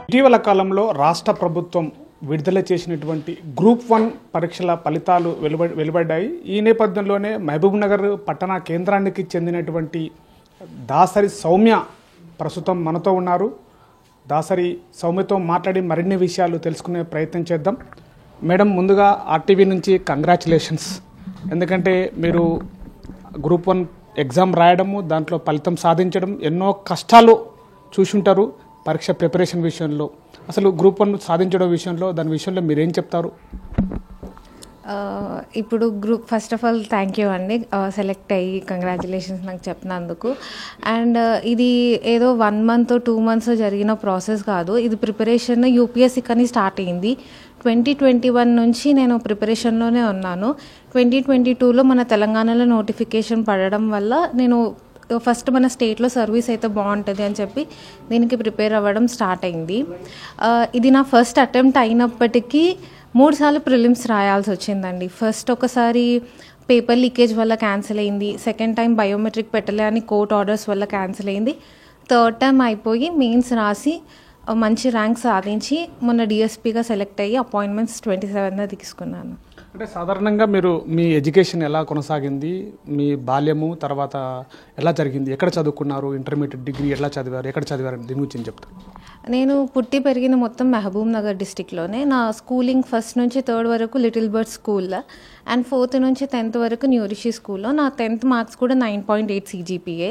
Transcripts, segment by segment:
ఇటీవల కాలంలో రాష్ట్ర ప్రభుత్వం విడుదల చేసినటువంటి గ్రూప్ 1 పరీక్షల ఫలితాలు వెలువడ్డాయి. ఈ నేపథ్యంలోనే మహబూబ్నగర్ పట్టణ కేంద్రానికి చెందినటువంటి దాసరి సౌమ్య ప్రస్తుతం మనతో ఉన్నారు. దాసరి సౌమ్యతో మాట్లాడి మరిన్ని విషయాలు తెలుసుకునే ప్రయత్నం చేద్దాం. మేడం, ముందుగా ఆర్టీవీ నుంచి కంగ్రాచులేషన్స్. ఎందుకంటే మీరు గ్రూప్ 1 ఎగ్జామ్ రాయడము, దాంట్లో ఫలితం సాధించడం, ఎన్నో కష్టాలు చూసుంటారు పరీక్ష ప్రిపరేషన్ విషయంలో. అసలు గ్రూప్ 1 సాధించడం విషయంలో, దాని విషయంలో మీరేం చెప్తారు? ఇప్పుడు group first of all thank you అండి, సెలెక్ట్ అయ్యి కంగ్రాచులేషన్స్ నాకు చెప్పినందుకు. అండ్ ఇది ఏదో 1 month 2 months జరిగిన ప్రాసెస్ కాదు. ఇది ప్రిపరేషన్ యూపీఎస్సీ కానీ స్టార్ట్ అయ్యింది. 2021 నుంచి నేను ప్రిపరేషన్లోనే ఉన్నాను. 2022లో మన తెలంగాణలో నోటిఫికేషన్ పడడం వల్ల నేను ఫస్ట్ మన స్టేట్లో సర్వీస్ అయితే బాగుంటుంది అని చెప్పి దీనికి ప్రిపేర్ అవ్వడం స్టార్ట్ అయింది. ఇది నా ఫస్ట్ అటెంప్ట్ అయినప్పటికీ 3 సార్లు ప్రిలిమ్స్ రాయాల్సి వచ్చిందండి. ఫస్ట్ ఒకసారి పేపర్ లీకేజ్ వల్ల క్యాన్సిల్ అయింది. సెకండ్ టైం బయోమెట్రిక్ పెట్టలే అని కోర్ట్ ఆర్డర్స్ వల్ల క్యాన్సిల్ అయింది. థర్డ్ టైం అయిపోయి మెయిన్స్ రాసి మంచి ర్యాంక్ సాధించి మొన్న డిఎస్పీగా సెలెక్ట్ అయ్యి అపాయింట్మెంట్స్ 27న తీసుకున్నాను. అంటే సాధారణంగా మీరు మీ ఎడ్యుకేషన్ ఎలా కొనసాగింది, మీ బాల్యము తర్వాత ఎలా జరిగింది, ఎక్కడ చదువుకున్నారు, ఇంటర్మీడియట్ డిగ్రీ ఎలా చదివారు, ఎక్కడ చదివారు, దీని గురించి చెప్తారు? నేను పుట్టి పెరిగిన మొత్తం మహబూబ్ నగర్ డిస్టిక్లోనే. నా స్కూలింగ్ ఫస్ట్ నుంచి 3rd వరకు లిటిల్ బర్డ్ స్కూల్లో అండ్ 4th నుంచి 10th వరకు న్యూ రిషి స్కూల్లో. నా 10th మార్క్స్ కూడా 9.8 CGPA.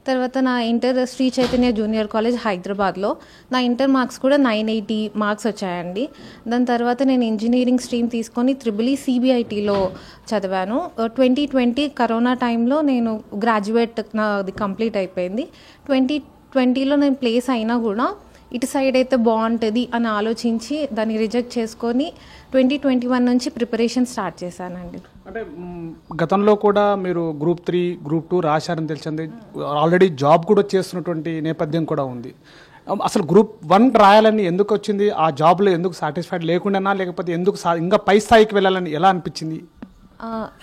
తర్వాత నా inter Sri Chaitanya junior college హైదరాబాద్లో నా ఇంటర్ మార్క్స్ కూడా 980 మార్క్స్ వచ్చాయండి. దాని తర్వాత నేను ఇంజనీరింగ్ స్ట్రీమ్ తీసుకొని EEE CBITలో చదివాను. 2020 కరోనా టైంలో నేను గ్రాడ్యుయేట్ నాది కంప్లీట్ అయిపోయింది. 2020లో నేను ప్లేస్ అయినా కూడా ఇటు సైడ్ అయితే బాగుంటుంది అని ఆలోచించి దాన్ని రిజెక్ట్ చేసుకొని 2021 నుంచి ప్రిపరేషన్ స్టార్ట్ చేశానండి. అంటే గతంలో కూడా మీరు గ్రూప్ 3, గ్రూప్ 2 రాశారని తెలిసింది. ఆల్రెడీ జాబ్ కూడా చేస్తున్నటువంటి నేపథ్యం కూడా ఉంది. అసలు గ్రూప్ 1 రాయాలని ఎందుకు వచ్చింది? ఆ జాబ్లో ఎందుకు సాటిస్ఫైడ్ లేకుండా, లేకపోతే ఎందుకు ఇంకా పై స్థాయికి వెళ్ళాలని ఎలా అనిపించింది?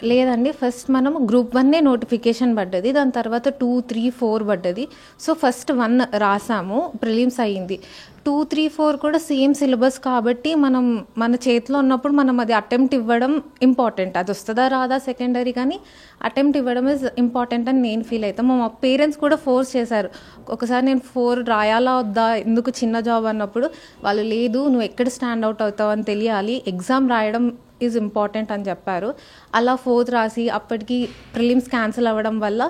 లేదండి, ఫస్ట్ మనం గ్రూప్ 1 నోటిఫికేషన్ పడ్డది. దాని తర్వాత 2, 3, 4 పడ్డది. సో ఫస్ట్ 1 రాసాము, ప్రిలిమ్స్ అయ్యింది. 2, 3, 4 కూడా సేమ్ సిలబస్ కాబట్టి మనం మన చేతిలో ఉన్నప్పుడు మనం అది అటెంప్ట్ ఇవ్వడం ఇంపార్టెంట్. అది వస్తుందా రాదా సెకండరీ, కానీ అటెంప్ట్ ఇవ్వడం ఇస్ ఇంపార్టెంట్ అని నేను ఫీల్ అవుతాను. మా పేరెంట్స్ కూడా ఫోర్స్ చేశారు. ఒకసారి నేను 4 రాయాలా వద్దా, ఎందుకు చిన్న జాబ్ అన్నప్పుడు వాళ్ళు లేదు, నువ్వు ఎక్కడ స్టాండ్ అవుట్ అవుతావు అని తెలియాలి, ఎగ్జామ్ రాయడం ఈజ్ ఇంపార్టెంట్ అని చెప్పారు. అలా 4th రాసి అప్పటికి ప్రిలిమ్స్ క్యాన్సిల్ అవ్వడం వల్ల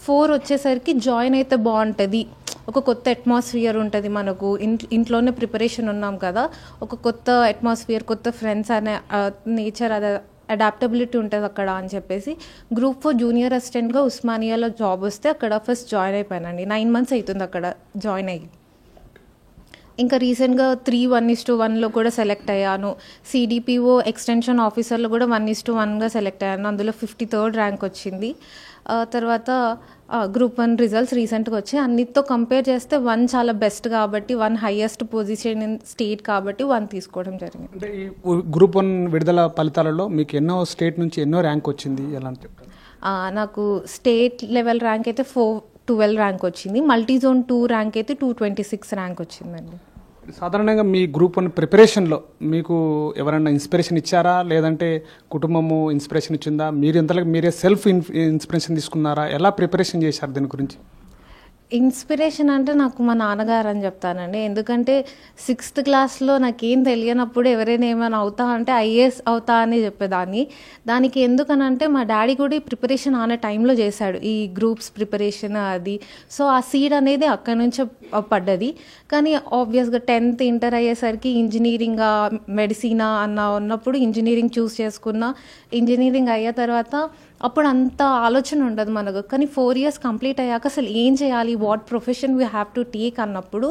4 వచ్చేసరికి జాయిన్ అయితే బాగుంటుంది, ఒక కొత్త అట్మాస్ఫియర్ ఉంటుంది మనకు, ఇంట్లోనే ప్రిపరేషన్ ఉన్నాం కదా, ఒక కొత్త అట్మాస్ఫియర్, కొత్త ఫ్రెండ్స్ అనే నేచర్, అదే అడాప్టబిలిటీ ఉంటుంది అక్కడ అని చెప్పేసి గ్రూప్ 4 జూనియర్ అసిస్టెంట్గా ఉస్మానియాలో జాబ్ వస్తే అక్కడ ఫస్ట్ జాయిన్ అయిపోయానండి. 9 months అవుతుంది అక్కడ జాయిన్ అయ్యి. ఇంకా రీసెంట్గా 3:1:1లో కూడా సెలెక్ట్ అయ్యాను. CDPO ఎక్స్టెన్షన్ ఆఫీసర్లో కూడా 1:1గా సెలెక్ట్ అయ్యాను. అందులో 53rd ర్యాంక్ వచ్చింది. తర్వాత గ్రూప్ 1 రిజల్ట్స్ రీసెంట్గా వచ్చాయి. అన్నిటితో కంపేర్ చేస్తే 1 చాలా బెస్ట్ కాబట్టి, 1 హైయెస్ట్ పొజిషన్ ఇన్ స్టేట్ కాబట్టి 1 తీసుకోవడం జరిగింది. అంటే ఈ గ్రూప్ 1 విడుదల ఫలితాలలో మీకు ఎన్నో స్టేట్ నుంచి ఎన్నో ర్యాంక్ వచ్చింది, ఎలా అంటే? నాకు స్టేట్ లెవెల్ ర్యాంక్ అయితే 412 ర్యాంక్ వచ్చింది. మల్టీ జోన్ 2 ర్యాంక్ అయితే 226 ర్యాంక్ వచ్చిందండి. సాధారణంగా మీ గ్రూప్ 1 ప్రిపరేషన్లో మీకు ఎవరైనా ఇన్స్పిరేషన్ ఇచ్చారా, లేదంటే కుటుంబము ఇన్స్పిరేషన్ ఇచ్చిందా, మీరు ఎంతలకు మీరే సెల్ఫ్ ఇన్స్పిరేషన్ తీసుకున్నారా, ఎలా ప్రిపరేషన్ చేశారు దీని గురించి? ఇన్స్పిరేషన్ అంటే నాకు మా నాన్నగారు అని చెప్తానండి. ఎందుకంటే 6th క్లాస్లో నాకేం తెలియనప్పుడు ఎవరైనా ఏమైనా అవుతా అంటే IAS అవుతా అని చెప్పేదాన్ని. దానికి ఎందుకనంటే మా డాడీ కూడా ఈ ప్రిపరేషన్ ఆనే టైంలో చేశాడు, ఈ గ్రూప్స్ ప్రిపరేషన్ అది. సో ఆ సీడ్ అనేది అక్కడి నుంచే పడ్డది. కానీ ఆబ్వియస్గా 10th ఇంటర్ అయ్యేసరికి ఇంజనీరింగా మెడిసినా ఉన్నప్పుడు ఇంజనీరింగ్ చూస్ చేసుకున్నా. ఇంజనీరింగ్ అయ్యే తర్వాత అప్పుడు అంత ఆలోచన ఉండదు మనకు. కానీ 4 years కంప్లీట్ అయ్యాక అసలు ఏం చేయాలి, what profession we have to take అన్నప్పుడు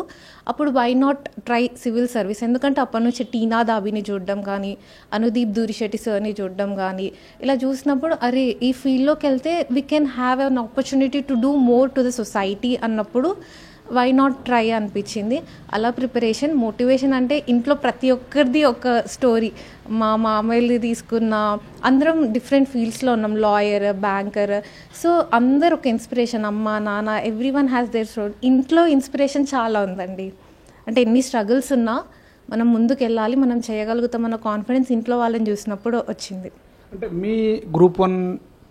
అప్పుడు why not try civil service. ఎందుకంటే అప్పటి నుంచి టీనా దాబిని చూడడం కానీ, అనుదీప్ దూరిశెట్టి సార్ని చూడడం కానీ, ఇలా చూసినప్పుడు అరే ఈ ఫీల్డ్లోకి వెళ్తే we can have an opportunity to do more to the society అన్నప్పుడు వై నాట్ ట్రై అనిపించింది. అలా ప్రిపరేషన్, మోటివేషన్ అంటే ఇంట్లో ప్రతి ఒక్కరిది ఒక స్టోరీ. మా మామయ్యది తీసుకున్న, అందరం డిఫరెంట్ ఫీల్డ్స్లో ఉన్నాం, లాయర్, బ్యాంకర్. సో అందరు ఒక ఇన్స్పిరేషన్, అమ్మ నాన్న every one has their story. ఇంట్లో ఇన్స్పిరేషన్ చాలా ఉందండి. అంటే ఎన్ని స్ట్రగుల్స్ ఉన్నా మనం ముందుకు వెళ్ళాలి, మనం చేయగలుగుతాం అన్న కాన్ఫిడెన్స్ ఇంట్లో వాళ్ళని చూసినప్పుడు వచ్చింది. అంటే మీ గ్రూప్ 1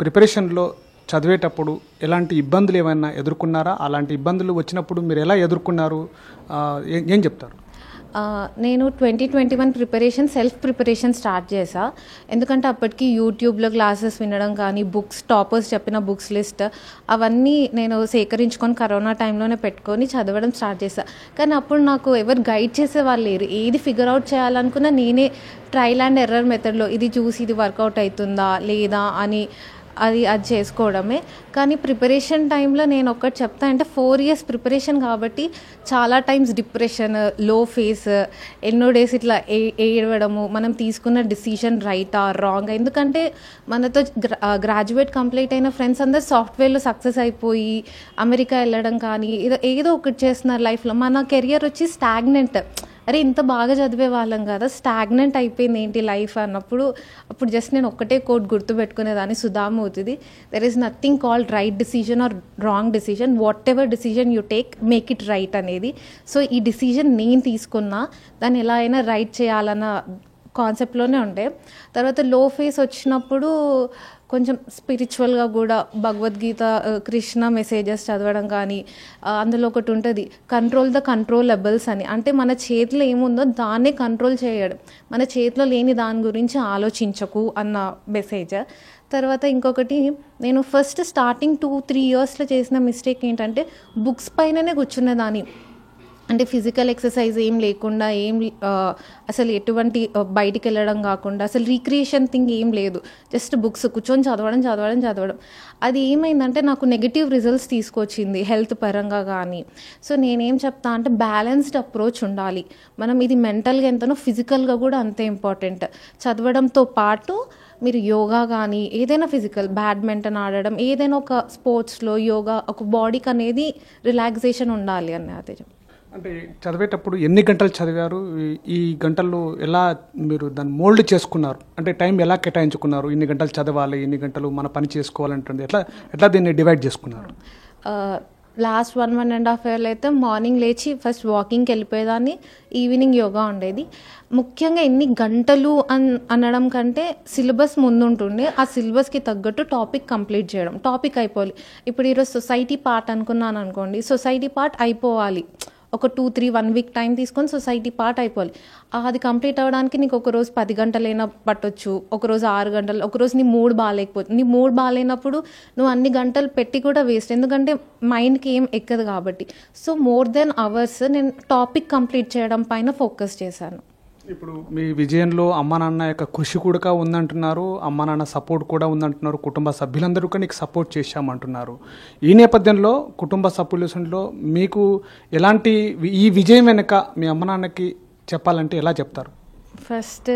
ప్రిపరేషన్లో చదివేటప్పుడు ఎలాంటి ఇబ్బందులు ఏమైనా ఎదుర్కొన్నారా? అలాంటి ఇబ్బందులు వచ్చినప్పుడు మీరు ఎలా ఎదుర్కొన్నారు? ఏం చెప్తారు? నేను 2021 ప్రిపరేషన్ సెల్ఫ్ ప్రిపరేషన్ స్టార్ట్ చేశా. ఎందుకంటే అప్పటికి యూట్యూబ్లో క్లాసెస్ వినడం కానీ, బుక్స్ టాపర్స్ చెప్పిన బుక్స్ లిస్ట్ అవన్నీ నేను సేకరించుకొని కరోనా టైంలోనే పెట్టుకొని చదవడం స్టార్ట్ చేశా. కానీ అప్పుడు నాకు ఎవరు గైడ్ చేసే వాళ్ళు లేరు. ఏది ఫిగర్ అవుట్ చేయాలనుకున్నా నేనే ట్రయల్ అండ్ ఎర్రర్ మెథడ్లో ఇది చూసి ఇది వర్కౌట్ అవుతుందా లేదా అని అది చేసుకోవడమే. కానీ ప్రిపరేషన్ టైంలో నేను ఒక్కటి చెప్తా అంటే 4 years ప్రిపరేషన్ కాబట్టి చాలా టైమ్స్ డిప్రెషన్, లో ఫేస్, ఎన్నో డేస్ ఇట్లా ఏడవడము, మనం తీసుకున్న డిసిషన్ రైటా రాంగ్. ఎందుకంటే మనతో గ్రాడ్యుయేట్ కంప్లీట్ అయిన ఫ్రెండ్స్ అందరు సాఫ్ట్వేర్లో సక్సెస్ అయిపోయి అమెరికా వెళ్ళడం కానీ ఏదో ఒకటి చేస్తున్నారు లైఫ్లో. మన కెరియర్ వచ్చి స్టాగ్నెంట్. అరే ఇంత బాగా చదివే వాళ్ళం కదా, స్టాగ్నెంట్ అయిపోయింది ఏంటి లైఫ్ అన్నప్పుడు అప్పుడు జస్ట్ నేను ఒక్కటే కోట్ గుర్తుపెట్టుకునేదాన్ని, సుధామూర్తిది, there is nothing called right decision or wrong decision, whatever decision you take make it right అనేది. సో ఈ డిసిజన్ నేను తీసుకున్నా, దాన్ని ఎలా అయినా రైట్ చేయాలన్న కాన్సెప్ట్లోనే ఉండే. తర్వాత లో ఫేస్ వచ్చినప్పుడు కొంచెం స్పిరిచువల్గా కూడా భగవద్గీత, కృష్ణ మెసేజెస్ చదవడం కానీ, అందులో ఒకటి ఉంటుంది కంట్రోల్ ద కంట్రోలబుల్స్ అని. అంటే మన చేతిలో ఏముందో దాన్నే కంట్రోల్ చేయడం, మన చేతిలో లేని దాని గురించి ఆలోచించకు అన్న మెసేజ్. తర్వాత ఇంకొకటి, నేను ఫస్ట్ స్టార్టింగ్ 2-3 yearsలో చేసిన మిస్టేక్ ఏంటంటే బుక్స్ పైననే కూర్చునేదాన్ని. అంటే ఫిజికల్ ఎక్సర్సైజ్ ఏం లేకుండా, అసలు ఎటువంటి బయటికి వెళ్ళడం కాకుండా, అసలు రీక్రియేషన్ థింగ్ ఏం లేదు, జస్ట్ బుక్స్ కూర్చొని చదవడం. అది ఏమైందంటే నాకు నెగిటివ్ రిజల్ట్స్ తీసుకొచ్చింది హెల్త్ పరంగా కానీ. సో నేనేం చెప్తా అంటే బ్యాలెన్స్డ్ అప్రోచ్ ఉండాలి. మనం ఇది మెంటల్గా ఎంతనో ఫిజికల్గా కూడా అంతే ఇంపార్టెంట్. చదవడంతో పాటు మీరు యోగా కానీ ఏదైనా ఫిజికల్, బ్యాడ్మింటన్ ఆడడం, ఏదైనా ఒక స్పోర్ట్స్లో యోగా, ఒక బాడీకి అనేది రిలాక్సేషన్ ఉండాలి అని అదే. అంటే చదివేటప్పుడు ఎన్ని గంటలు చదివారు? ఈ గంటల్లో ఎలా మీరు దాన్ని మోల్డ్ చేసుకున్నారు? అంటే టైం ఎలా కేటాయించుకున్నారు? ఇన్ని గంటలు చదవాలి, ఇన్ని గంటలు మన పని చేసుకోవాలంటుంది, ఎట్లా దీన్ని డివైడ్ చేసుకున్నారు? లాస్ట్ 1.5 years అయితే మార్నింగ్ లేచి ఫస్ట్ వాకింగ్కి వెళ్ళిపోయేదాన్ని, ఈవినింగ్ యోగా ఉండేది. ముఖ్యంగా ఎన్ని గంటలు అనడం కంటే సిలబస్ ముందుంటుండే, ఆ సిలబస్కి తగ్గట్టు టాపిక్ కంప్లీట్ చేయడం. టాపిక్ అయిపోవాలి. ఇప్పుడు ఈరోజు సొసైటీ పార్ట్ అనుకున్నాను అనుకోండి, సొసైటీ పార్ట్ అయిపోవాలి. ఒక 2-3 week టైం తీసుకొని సొసైటీ పార్ట్ అయిపోవాలి. అది కంప్లీట్ అవ్వడానికి నీకు ఒకరోజు 10 గంటలైనా పట్టొచ్చు, ఒకరోజు 6 గంటలు, ఒకరోజు నీ మూడ్ బాగాలేకపోతుంది. నీ మూడ్ బాగాలేనప్పుడు నువ్వు అన్ని గంటలు పెట్టి కూడా వేస్ట్, ఎందుకంటే మైండ్కి ఏం ఎక్కదు కాబట్టి. సో మోర్ దెన్ అవర్స్ నేను టాపిక్ కంప్లీట్ చేయడం పైన ఫోకస్ చేశాను. ఇప్పుడు మీ విజయంలో అమ్మా నాన్న యొక్క కృషి కూడా ఉందంటున్నారు, అమ్మా నాన్న సపోర్ట్ కూడా ఉందంటున్నారు, కుటుంబ సభ్యులందరూ కూడా నీకు సపోర్ట్ చేశామంటున్నారు. ఈ నేపథ్యంలో కుటుంబ సభ్యులలో మీకు ఎలాంటి, ఈ విజయం వెనుక మీ అమ్మ నాన్నకి చెప్పాలంటే ఎలా చెప్తారు? ఫస్ట్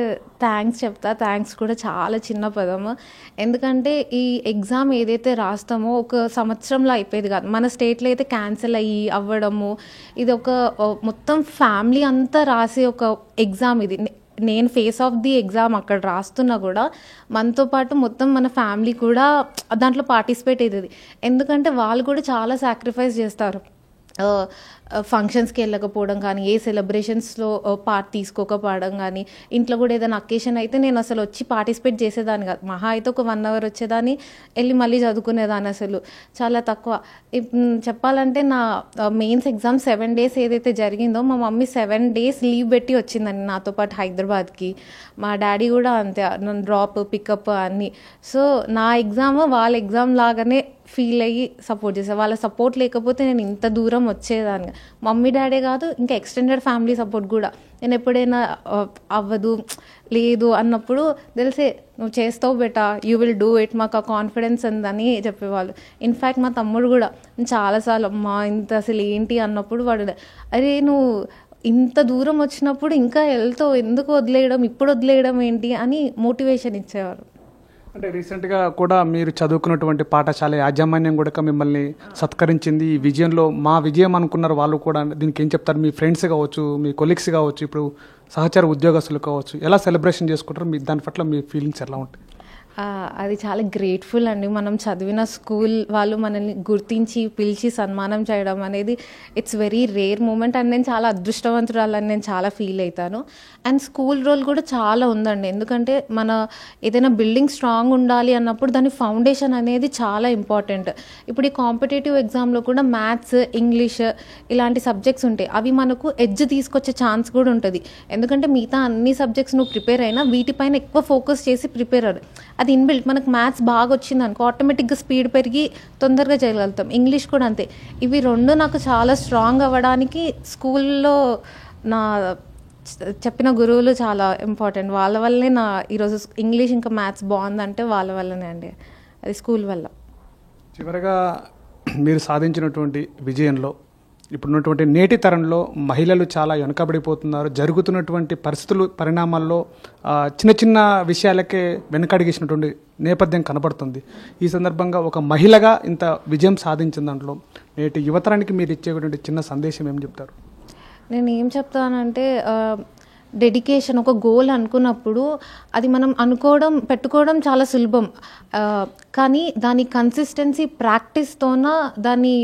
థ్యాంక్స్ చెప్తా. థ్యాంక్స్ కూడా చాలా చిన్న పదము. ఎందుకంటే ఈ ఎగ్జామ్ ఏదైతే రాస్తామో ఒక సంవత్సరంలో అయిపోయేది కాదు. మన స్టేట్లో అయితే క్యాన్సిల్ అవ్వడము, ఇది ఒక మొత్తం ఫ్యామిలీ అంతా రాసే ఒక ఎగ్జామ్ ఇది. నేను ఫేస్ ఆఫ్ ది ఎగ్జామ్ అక్కడ రాస్తున్నా కూడా మనతో పాటు మొత్తం మన ఫ్యామిలీ కూడా దాంట్లో పార్టిసిపేట్ అవుతుంది. ఎందుకంటే వాళ్ళు కూడా చాలా సాక్రిఫైస్ చేస్తారు. ఫంక్షన్స్కి వెళ్ళకపోవడం కానీ, ఏ సెలబ్రేషన్స్లో పార్ట్ తీసుకోకపోవడం కానీ, ఇంట్లో కూడా ఏదైనా అకేషన్ అయితే నేను అసలు వచ్చి పార్టిసిపేట్ చేసేదాన్ని కాదు. మహా అయితే ఒక 1 hour వచ్చేదాన్ని, వెళ్ళి మళ్ళీ చదువుకునేదాన్ని. అసలు చాలా తక్కువ. చెప్పాలంటే నా మెయిన్స్ ఎగ్జామ్ 7 days ఏదైతే జరిగిందో, మా మమ్మీ 7 days లీవ్ పెట్టి వచ్చిందండి నాతో పాటు హైదరాబాద్కి. మా డాడీ కూడా అంతే, నన్ను డ్రాప్ పికప్ అన్నీ. సో నా ఎగ్జామ్ వాళ్ళ ఎగ్జామ్ లాగానే ఫీల్ అయ్యి సపోర్ట్ చేశారు. వాళ్ళ సపోర్ట్ లేకపోతే నేను ఇంత దూరం వచ్చేదాన్ని. మమ్మీ డాడీ కాదు, ఇంకా ఎక్స్టెండెడ్ ఫ్యామిలీ సపోర్ట్ కూడా. నేను ఎప్పుడైనా అవ్వదు లేదు అన్నప్పుడు తెలిసే, నువ్వు చేస్తావు beta, you will do it, మాకు ఆ కాన్ఫిడెన్స్ ఉందని చెప్పేవాళ్ళు. ఇన్ఫ్యాక్ట్ మా తమ్ముడు కూడా చాలాసార్లు అమ్మా ఇంత అసలు ఏంటి అన్నప్పుడు వాడు, అరే నువ్వు ఇంత దూరం వచ్చినప్పుడు ఇంకా వెళ్తావు, ఎందుకు వదిలేయడం, ఇప్పుడు వదిలేయడం ఏంటి అని మోటివేషన్ ఇచ్చేవారు. అంటే రీసెంట్గా కూడా మీరు చదువుకున్నటువంటి పాఠశాల యాజమాన్యం కూడా మిమ్మల్ని సత్కరించింది. ఈ విజయంలో మా విజయం అనుకున్నారు వాళ్ళు కూడా. దీనికి ఏం చెప్తారు? మీ ఫ్రెండ్స్ కావచ్చు, మీ కొలీగ్స్ కావచ్చు, ఇప్పుడు సహచర ఉద్యోగస్తులు కావచ్చు, ఎలా సెలబ్రేషన్ చేసుకుంటారు? మీ దాని పట్ల మీ ఫీలింగ్స్ ఎలా ఉంటాయి? అది చాలా గ్రేట్ఫుల్ అండి. మనం చదివిన స్కూల్ వాళ్ళు మనల్ని గుర్తించి పిలిచి సన్మానం చేయడం అనేది it's very rare moment. And నేను చాలా అదృష్టవంతురాలని నేను చాలా ఫీల్ అవుతాను. అండ్ స్కూల్ రోల్ కూడా చాలా ఉందండి. ఎందుకంటే మన ఏదైనా బిల్డింగ్ స్ట్రాంగ్ ఉండాలి అన్నప్పుడు దాని ఫౌండేషన్ అనేది చాలా ఇంపార్టెంట్. ఇప్పుడు ఈ కాంపిటేటివ్ ఎగ్జామ్లో కూడా మ్యాథ్స్, ఇంగ్లీష్ ఇలాంటి సబ్జెక్ట్స్ ఉంటాయి. అవి మనకు ఎడ్జ్ తీసుకొచ్చే ఛాన్స్ కూడా ఉంటుంది. ఎందుకంటే మిగతా అన్ని సబ్జెక్ట్స్ నువ్వు ప్రిపేర్ అయినా వీటిపైన ఎక్కువ ఫోకస్ చేసి ప్రిపేర్ అవ్వరు. అది ఇన్బిల్ట్. మనకు మ్యాథ్స్ బాగా వచ్చింది అనుకో ఆటోమేటిక్గా స్పీడ్ పెరిగి తొందరగా చేయగలుగుతాం. ఇంగ్లీష్ కూడా అంతే. ఇవి రెండు నాకు చాలా స్ట్రాంగ్ అవ్వడానికి స్కూల్లో నా చెప్పిన గురువులు చాలా ఇంపార్టెంట్. వాళ్ళ వల్లే నా ఈరోజు ఇంగ్లీష్ ఇంకా మ్యాథ్స్ బాగుందంటే వాళ్ళ వల్లనే అండి. అది స్కూల్ వల్ల. చివరగా మీరు సాధించినటువంటి విజయంలో ఇప్పుడున్నటువంటి నేటి తరంలో మహిళలు చాలా వెనుకబడిపోతున్నారు. జరుగుతున్నటువంటి పరిణామాల్లో చిన్న చిన్న విషయాలకే వెనకడిగేసినటువంటి నేపథ్యం కనబడుతుంది. ఈ సందర్భంగా ఒక మహిళగా ఇంత విజయం సాధించిన దాంట్లో నేటి యువతరానికి మీరు ఇచ్చేటువంటి చిన్న సందేశం ఏం చెప్తారు? నేను ఏం చెప్తానంటే డెడికేషన్, ఒక గోల్ అనుకున్నప్పుడు అది మనం పెట్టుకోవడం చాలా సులభం. కానీ దాని కన్సిస్టెన్సీ ప్రాక్టీస్తోన దాన్ని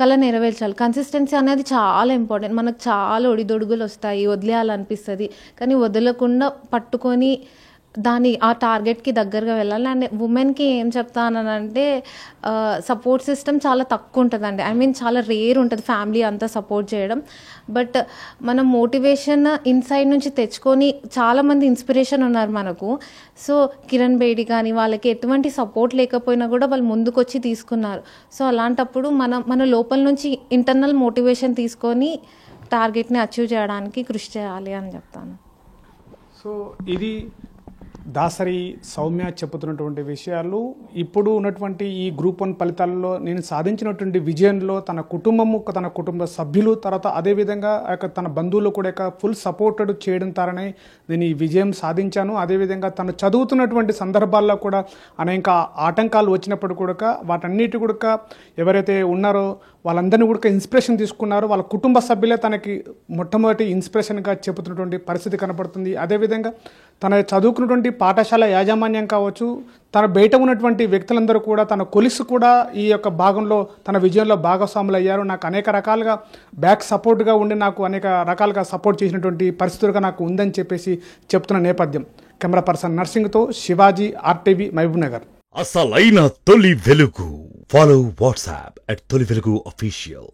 కళ నెరవేర్చాలి. కన్సిస్టెన్సీ అనేది చాలా ఇంపార్టెంట్. మనకు చాలా ఒడిదొడుగులు వస్తాయి, వదిలేయాలనిపిస్తుంది. కానీ వదలకుండా పట్టుకొని ఆ టార్గెట్కి దగ్గరగా వెళ్ళాలి. అండ్ ఉమెన్కి ఏం చెప్తానంటే సపోర్ట్ సిస్టమ్ చాలా తక్కువ ఉంటుందండి. చాలా రేర్ ఉంటుంది ఫ్యామిలీ అంతా సపోర్ట్ చేయడం. బట్ మనం మోటివేషన్ ఇన్సైడ్ నుంచి తెచ్చుకొని చాలామంది ఇన్స్పిరేషన్ ఉన్నారు మనకు. సో కిరణ్ బేడి కానీ వాళ్ళకి ఎటువంటి సపోర్ట్ లేకపోయినా కూడా వాళ్ళు ముందుకు వచ్చి తీసుకున్నారు. సో అలాంటప్పుడు మన లోపల నుంచి ఇంటర్నల్ మోటివేషన్ తీసుకొని టార్గెట్ని అచీవ్ చేయడానికి కృషి చేయాలి అని చెప్తాను. సో ఇది దాసరి సౌమ్య చెబుతున్నటువంటి విషయాలు. ఇప్పుడు ఉన్నటువంటి ఈ గ్రూప్ 1 ఫలితాలలో నేను సాధించినటువంటి విజయంలో తన కుటుంబము, తన కుటుంబ సభ్యులు, తర్వాత అదేవిధంగా తన బంధువులు కూడా ఫుల్ సపోర్టెడ్ చేయడం తారనే నేను ఈ విజయం సాధించాను. అదేవిధంగా తను చదువుతున్నటువంటి సందర్భాల్లో కూడా అనేక ఆటంకాలు వచ్చినప్పుడు కూడా వాటన్నిటి కూడా ఎవరైతే ఉన్నారో వాళ్ళందరినీ కూడా ఇన్స్పిరేషన్ తీసుకున్నారు. వాళ్ళ కుటుంబ సభ్యులే తనకి మొట్టమొదటి ఇన్స్పిరేషన్గా చెబుతున్నటువంటి పరిస్థితి కనపడుతుంది. అదేవిధంగా తన చదువుకున్నటువంటి పాఠశాల యాజమాన్యం కావచ్చు, తన బయట ఉన్నటువంటి వ్యక్తులందరూ కూడా, తన కొలిసి కూడా ఈ యొక్క భాగంలో తన విజయంలో భాగస్వాములు అయ్యారు. నాకు అనేక రకాలుగా బ్యాక్ సపోర్ట్గా ఉండి నాకు అనేక రకాలుగా సపోర్ట్ చేసినటువంటి పరిస్థితులుగా నాకు ఉందని చెప్పేసి చెప్తున్న నేపథ్యం. కెమెరా పర్సన్ నర్సింగ్తో శివాజీ, RTV, మహబూబ్ నగర్. అసలైన తొలి వెలుగు. ఫాలో వాట్సాప్ @తొలి వెలుగు official.